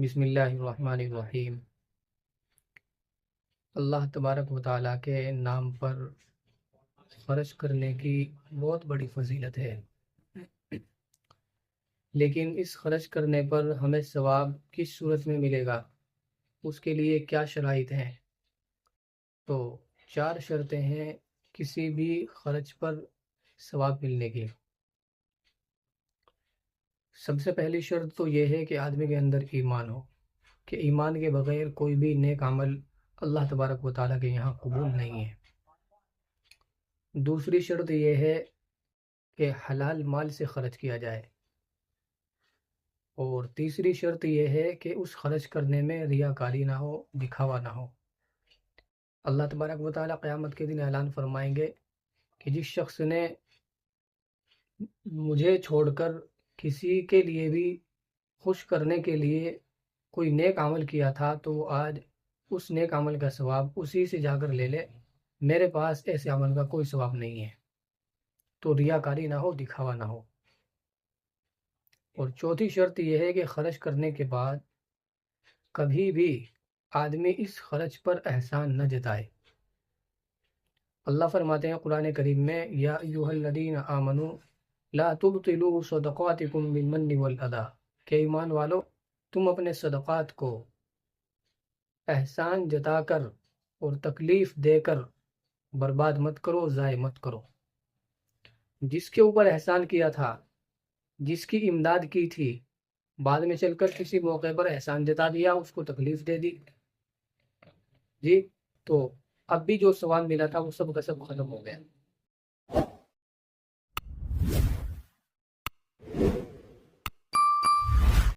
بسم اللہ الرحمن الرحیم۔ اللہ تبارک و تعالیٰ کے نام پر خرچ کرنے کی بہت بڑی فضیلت ہے، لیکن اس خرچ کرنے پر ہمیں ثواب کس صورت میں ملے گا، اس کے لیے کیا شرائط ہیں؟ تو 4 شرطیں ہیں کسی بھی خرچ پر ثواب ملنے کی۔ سب سے پہلی شرط تو یہ ہے کہ آدمی کے اندر ایمان ہو، کہ ایمان کے بغیر کوئی بھی نیک عمل اللہ تبارک و تعالیٰ کے یہاں قبول نہیں ہے۔ دوسری شرط یہ ہے کہ حلال مال سے خرچ کیا جائے، اور تیسری شرط یہ ہے کہ اس خرچ کرنے میں ریاکاری نہ ہو، دکھاوا نہ ہو۔ اللہ تبارک و تعالیٰ قیامت کے دن اعلان فرمائیں گے کہ جس شخص نے مجھے چھوڑ کر کسی کے لیے بھی خوش کرنے کے لیے کوئی نیک عمل کیا تھا تو وہ آج اس نیک عمل کا ثواب اسی سے جا کر لے لے، میرے پاس ایسے عمل کا کوئی ثواب نہیں ہے۔ تو ریاکاری نہ ہو، دکھاوا نہ ہو۔ اور چوتھی شرط یہ ہے کہ خرچ کرنے کے بعد کبھی بھی آدمی اس خرچ پر احسان نہ جتائے۔ اللہ فرماتے ہیں قرآن کریم میں، یا ایھا الذین آمنوا لا تبطلوا صدقاتکم بالمن والاذی، کہ ایمان والو تم اپنے صدقات کو احسان جتا کر اور تکلیف دے کر برباد مت کرو، ضائع مت کرو۔ جس کے اوپر احسان کیا تھا، جس کی امداد کی تھی، بعد میں چل کر کسی موقع پر احسان جتا دیا، اس کو تکلیف دے دی جی، تو اب بھی جو ثواب ملا تھا وہ سب کا سب ختم ہو گیا۔